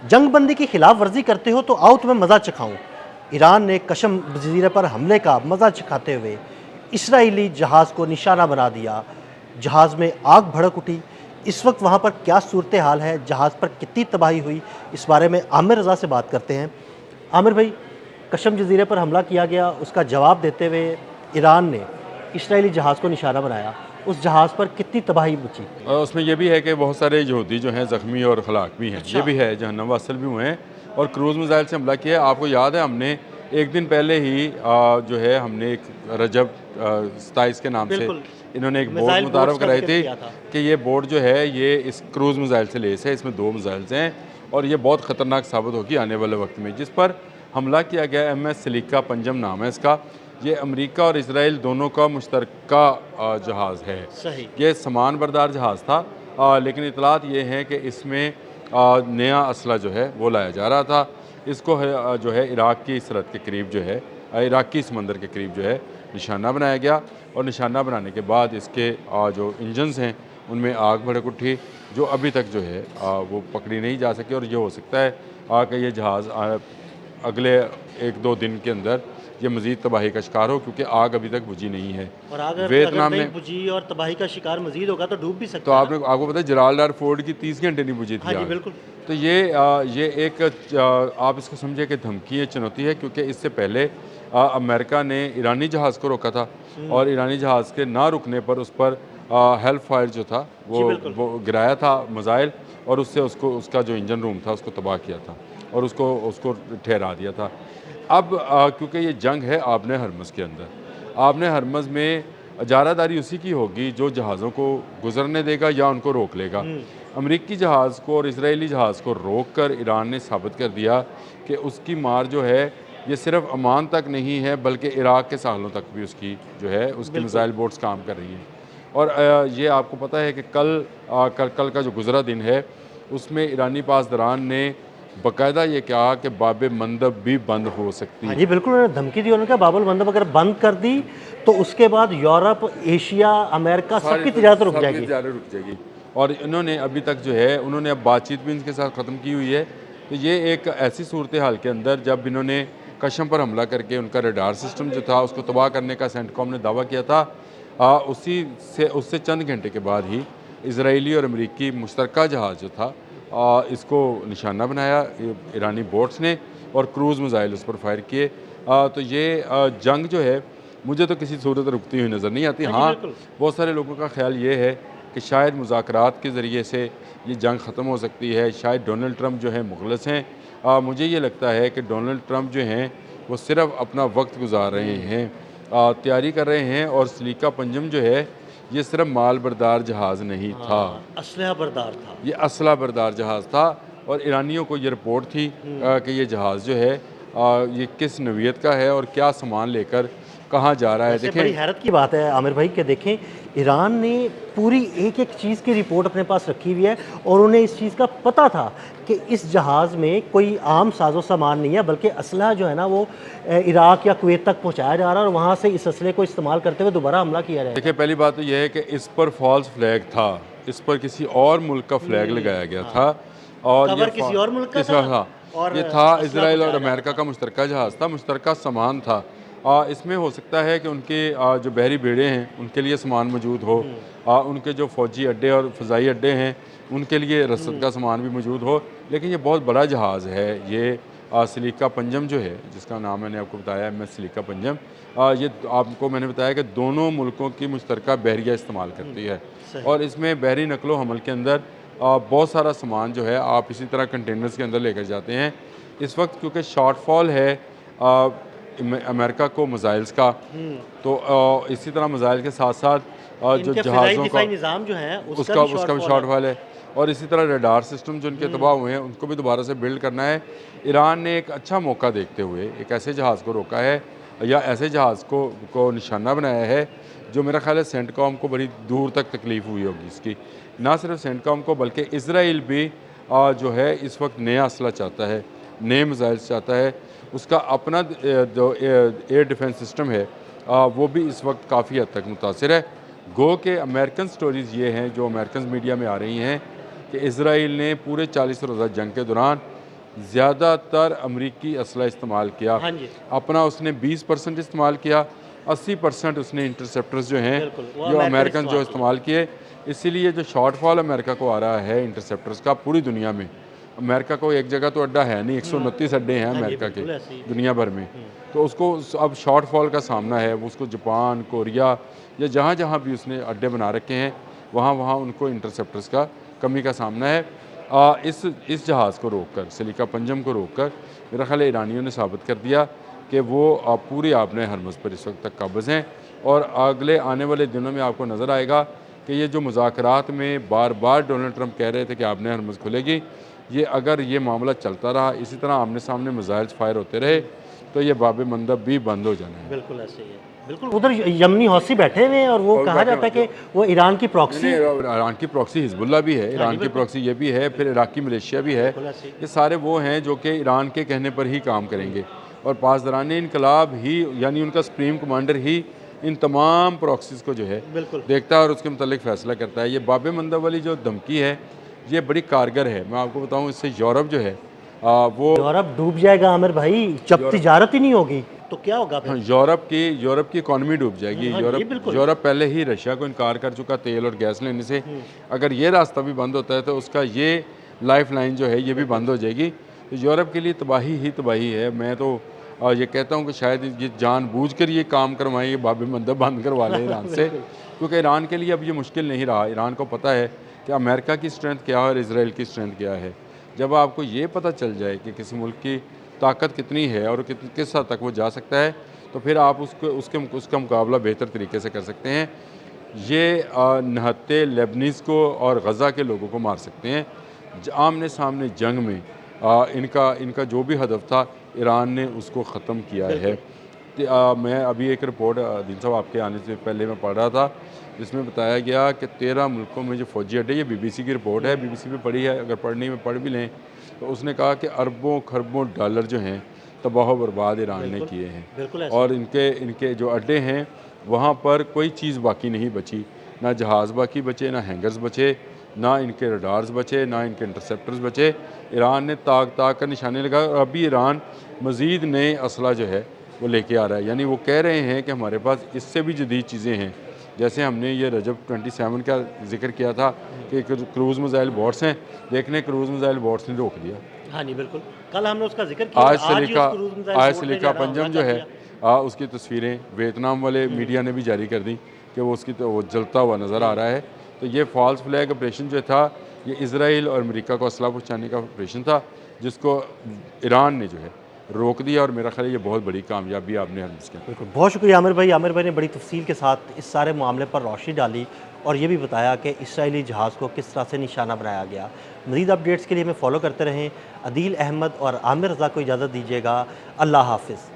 जंगबंदी की खिलाफ वर्जी करते हो तो आओ तुम्हें मज़ा चखाऊं। ईरान ने कशम जजीरे पर हमले का मज़ा चखाते हुए इसराइली जहाज़ को निशाना बना दिया। जहाज़ में आग भड़क उठी। इस वक्त वहाँ पर क्या सूरत हाल है, जहाज़ पर कितनी तबाही हुई, इस बारे में आमिर रज़ा से बात करते हैं। आमिर भाई, कशम जजीरे पर हमला किया गया, उसका जवाब देते हुए ईरान ने इसराइली जहाज़ को निशाना बनाया। उस जहाज़ पर कितनी तबाही मची? उसमें यह भी है कि बहुत सारे यहूदी जो हैं ज़ख्मी और हलाक भी हैं। अच्छा। ये भी है, जहन्नम वासिल भी हुए हैं और क्रूज़ मिज़ाइल से हमला किया है। आपको याद है, हमने एक दिन पहले ही जो है हमने एक रजब 27 के नाम से बिल्कुल। इन्होंने एक बोर्ड मिसाइल बोट्स मुतारफ़ का कराई जिक्र थी किया था। कि ये बोर्ड जो है ये इस क्रूज़ मिज़ाइल से लेस है। इसमें 2 मिज़ाइल्स हैं और ये बहुत ख़तरनाक साबित होगी आने वाले वक्त में। जिस पर हमला किया गया MS सलीका पंजम नाम है इसका। ये अमेरिका और इसराइल दोनों का मुश्तरका जहाज़ है। सही। ये सामान बरदार जहाज़ था, लेकिन इतलात ये हैं कि इसमें नया असला जो है वो लाया जा रहा था। इसको जो है इराक की सरहद के करीब जो है इराकी समंदर के करीब जो है निशाना बनाया गया और निशाना बनाने के बाद इसके जो इंजन्स हैं उनमें आग भड़क उठी, जो अभी तक जो है वो पकड़ी नहीं जा सकी। और ये हो सकता है कि ये जहाज़ अगले 1-2 दिन के अंदर ये मज़ीद तबाही का शिकार हो, क्योंकि आग अभी तक बुझी नहीं है। और अगर वियतनाम नहीं में बुझी और तबाही का शिकार मज़ीद होगा तो डूब भी तो सकता है ना? आपको पता है जलालदार फोर्ड की 30 घंटे नहीं बुझी थी हाँ जी, आग। बिल्कुल। तो ये एक आप इसको समझिए कि धमकी है, चुनौती है, क्योंकि इससे पहले अमेरिका ने ईरानी जहाज़ को रोका था और ईरानी जहाज़ के ना रुकने पर उस पर हेल फायर जो था जी, बिल्कुल। वो गिराया था मिसाइल, और उससे उसका जो इंजन रूम था उसको तबाह किया था और उसको ठहरा दिया था। अब क्योंकि ये जंग है आपने हरमज़ के अंदर, आपने हरमज़ में इजारादारी उसी की होगी जो जहाज़ों को गुजरने देगा या उनको रोक लेगा। अमेरिकी जहाज़ को और इजरायली जहाज़ को रोक कर ईरान ने साबित कर दिया कि उसकी मार जो है ये सिर्फ अमान तक नहीं है, बल्कि इराक के साहलों तक भी उसकी जो है उसकी बिल्कुल। मिसाइल बोट्स काम कर रही हैं। और ये आपको पता है कि कल का जो गुज़रा दिन है उसमें ईरानी पासदारान ने बाकायदा ये कहा कि बाब मंदब भी बंद हो सकती हाँ है। जी, बिल्कुल, उन्होंने धमकी दी। उन्होंने कहा बाबुल मंदब अगर बंद कर दी तो उसके बाद यूरोप, एशिया, अमेरिका सबकी तिजारत रुक सबकी जाएगी। तिजारत रुक जाएगी। और इन्होंने अभी तक जो है उन्होंने अब बातचीत भी इनके साथ ख़त्म की हुई है। तो ये एक ऐसी सूरत हाल के अंदर जब इन्होंने कशम पर हमला करके उनका रडार सिस्टम जो था उसको तबाह करने का सेंटकॉम ने दावा किया था, उससे चंद घंटे के बाद ही इसराइली और अमेरिकी मुश्तरका जहाज़ जो था इसको निशाना बनाया ईरानी बोट्स ने और क्रूज़ मिसाइल उस पर फायर किए। तो ये जंग जो है मुझे तो किसी सूरत रुकती हुई नज़र नहीं आती। हाँ जी, हाँ, बिल्कुल। बहुत सारे लोगों का ख्याल ये है कि शायद मुज़ाकरात के ज़रिए से ये जंग ख़त्म हो सकती है। शायद डोनाल्ड ट्रंप जो है मुखलस हैं। मुझे ये लगता है कि डोनाल्ड ट्रंप जो हैं वो सिर्फ अपना वक्त गुजार रहे हैं, तैयारी कर रहे हैं। और सलीका पंजम जो है ये सिर्फ माल बरदार जहाज़ नहीं था, हाँ, असलहा बरदार था। ये असला बरदार जहाज़ था। और ईरानियों को ये रिपोर्ट थी कि ये जहाज़ जो है ये किस नौइयत का है और क्या सामान लेकर कहाँ जा रहा है। वैसे बड़ी देखें, हैरत की बात है आमिर भाई कि देखें, ईरान ने पूरी एक-एक चीज़ की रिपोर्ट अपने पास रखी हुई है और उन्हें इस चीज़ का पता था कि इस जहाज़ में कोई आम साजो सामान नहीं है, बल्कि असलहा जो है ना वो इराक या कुवैत तक पहुँचाया जा रहा है और वहाँ से इस असले को इस्तेमाल करते हुए दोबारा हमला किया जाएगा। देखिए, पहली बात तो यह है कि इस पर फॉल्स फ्लैग था, इस पर किसी और मुल्क का फ्लैग लगाया गया था और कवर किसी और मुल्क का था और ये था असला इसराइल पहुँचाया और जा रहा अमेरिका था। का मुश्तरका जहाज़ था, मुश्तरका सामान था। इसमें हो सकता है कि उनके जो बहरी बेड़े हैं उनके लिए सामान मौजूद हो, उनके जो फ़ौजी अड्डे और फ़ज़ाई अड्डे हैं उनके लिए रसद का सामान भी मौजूद हो। लेकिन ये बहुत बड़ा जहाज़ है। ये सलीका पंजम जो है, जिसका नाम मैंने आपको बताया MS सलीका पंजम, ये आपको मैंने बताया कि दोनों मुल्कों की मुश्तरका बहरिया इस्तेमाल करती है। सही। और इसमें बहरी नकलो हमल के अंदर बहुत सारा सामान जो है आप इसी तरह कंटेनर्स के अंदर लेकर जाते हैं। इस वक्त क्योंकि शॉर्टफॉल है अमेरिका को मिसाइल्स का, तो इसी तरह मिसाइल के साथ साथ जो इनके फ़िज़ाई जहाज़ों का दिफ़ाई निज़ाम जो है उसका भी उसका भी शॉर्टफॉल है। शॉर्टफॉल है। और इसी तरह रडार सिस्टम जो इनके तबाह हुए हैं उनको भी दोबारा से बिल्ड करना है। ईरान ने एक अच्छा मौका देखते हुए एक ऐसे जहाज़ को रोका है या ऐसे जहाज़ को निशाना बनाया है जो मेरा ख्याल है सेंटकॉम को बड़ी दूर तक तकलीफ़ हुई होगी इसकी। ना सिर्फ सेंटकॉम को बल्कि इसराइल भी जो है इस वक्त नया असला चाहता है, नए मिसाइल्स चाहता है। उसका अपना जो एयर डिफेंस सिस्टम है वो भी इस वक्त काफ़ी हद तक मुतासिर है। गो के अमेरिकन स्टोरीज़ ये हैं जो अमेरिकन मीडिया में आ रही हैं कि इसराइल ने पूरे 40 रोज़ा जंग के दौरान ज़्यादातर अमरीकी असला इस्तेमाल किया। हाँ जी। अपना उसने 20% इस्तेमाल किया, 80% उसने इंटरसेप्टर्स जो हैं बिल्कुल, वो जो अमेरिकन अमेरिकन जो इस्तेमाल इस्तेमाल किए। इसीलिए जो शॉर्टफॉल अमेरिका को आ रहा है इंटरसेप्टर्स का पूरी दुनिया में, अमेरिका को एक जगह तो अड्डा है नहीं, 129 अड्डे हैं हाँ जी, अमेरिका के बिल्कुल ऐसे ही। दुनिया भर में। तो उसको अब शॉर्टफॉल का सामना है। वो उसको जापान, कोरिया या जहाँ जहाँ भी उसने अड्डे बना रखे हैं वहाँ वहाँ उनको इंटरसेप्टर्स का कमी का सामना है। इस जहाज़ को रोककर, सलीका पंजम को रोककर मेरा ख्याल है ईरानियों ने साबित कर दिया कि वो पूरी आपने हरमज़ पर इस वक्त तक काबिज़ हैं। और अगले आने वाले दिनों में आपको नज़र आएगा कि ये जो मुज़ाकरात में बार बार डोनाल्ड ट्रंप कह रहे थे कि आपने हरमज़ खुलेगी, ये अगर ये मामला चलता रहा, इसी तरह आमने सामने मिसाइल्स फायर होते रहे, तो ये बाब मंदब भी बंद हो जाना है। बिल्कुल ऐसे ही है। बिल्कुल उधर यमनी हौसी बैठे हुए हैं और वो कहा जाता है कि वो ईरान की प्रॉक्सी ईरान की प्रॉक्सी हिजबुल्ला भी है, ईरान की प्रॉक्सी ये भी है, फिर इराकी मलेशिया भी है। बिल्कुल ऐसे ही। ये सारे वो हैं जो कि ईरान के कहने पर ही काम करेंगे और पासदारान इनकलाब ही यानी उनका सुप्रीम कमांडर ही इन तमाम प्रॉक्सीज़ को जो है बिल्कुल देखता है और उसके मुतालिक फ़ैसला करता है। ये बाब मंदब वाली जो धमकी है ये बड़ी कारगर है। मैं आपको बताऊँ, इससे यूरोप जो है वो यूरोप डूब जाएगा आमिर भाई, जब तिजारत ही नहीं होगी तो क्या होगा फिर? हाँ, यूरोप की इकॉनमी डूब जाएगी। हाँ जी, बिल्कुल। यूरोप पहले ही रशिया को इनकार कर चुका तेल और गैस लेने से। अगर ये रास्ता भी बंद होता है तो उसका ये लाइफ लाइन जो है ये भी बंद हो जाएगी। तो यूरोप के लिए तबाही ही तबाही है। मैं तो ये कहता हूँ कि शायद ये जानबूझकर ये काम करवाएं, ये बाब मंदब बंद करवा लें ईरान से, क्योंकि ईरान के लिए अब ये मुश्किल नहीं रहा। ईरान को पता है कि अमेरिका की स्ट्रेंथ क्या है और इसराइल की स्ट्रेंथ क्या है। जब आपको ये पता चल जाए कि किसी मुल्क की ताकत कितनी है और किस हद तक वो जा सकता है, तो फिर आप उसका मुकाबला बेहतर तरीके से कर सकते हैं। ये नहत्ते लेबनीज़ को और गज़ा के लोगों को मार सकते हैं। आमने सामने जंग में इनका जो भी हदफ था ईरान ने उसको ख़त्म किया है। मैं अभी एक रिपोर्ट दिन साहब आपके आने से पहले मैं पढ़ रहा था, जिसमें बताया गया कि 13 मुल्कों में जो फ़ौजी अड्डे, ये बीबीसी की रिपोर्ट है, बीबीसी पे पढ़ी है, अगर पढ़नी में पढ़ भी लें, तो उसने कहा कि अरबों खरबों डॉलर जो हैं तबाह बर्बाद ईरान ने किए हैं। बिल्कुल ऐसे। और इनके जो अड्डे हैं वहाँ पर कोई चीज़ बाकी नहीं बची, ना जहाज़ बाकी बचे, ना हैंगर्स बचे, ना इनके रडार्स बचे, ना इनके इंटरसेप्टर्स बचे। ईरान ने ताक ताक कर निशाने लगाए और अभी ईरान मज़ीद नए असला जो है वो लेके आ रहा है। यानी वो कह रहे हैं कि हमारे पास इससे भी जदीद चीज़ें हैं। जैसे हमने ये रजब 27 का जिक्र किया था कि क्रूज़ मिसाइल बोट्स हैं, देखने क्रूज़ मिसाइल बोट्स ने रोक दिया। हाँ जी, बिल्कुल। कल हमने उसका ज़िक्र किया। आज ही सलीका उस क्रूज़ मिसाइल आज छोड़ने सलीका जा रहा, पंजम हमला जो कर है दिया। उसकी तस्वीरें वियतनाम वाले मीडिया ने भी जारी कर दी कि वो उसकी तो वो जलता हुआ नज़र आ रहा है। तो ये फॉल्स फ्लैग ऑपरेशन जो था, ये इसराइल और अमेरिका को असला पहुँचाने का ऑपरेशन था, जिसको ईरान ने जो है रोक दिया। और मेरा ख्याल है ये बहुत बड़ी कामयाबी आपने हरमज़ की। बिल्कुल, बहुत शुक्रिया आमिर भाई। आमिर भाई ने बड़ी तफसील के साथ इस सारे मामले पर रोशनी डाली और ये भी बताया कि इसराइली जहाज़ को किस तरह से निशाना बनाया गया। मज़ीद अपडेट्स के लिए हमें फॉलो करते रहें। अदील अहमद और आमिर रज़ा को इजाज़त दीजिएगा। अल्लाह हाफ़िज़।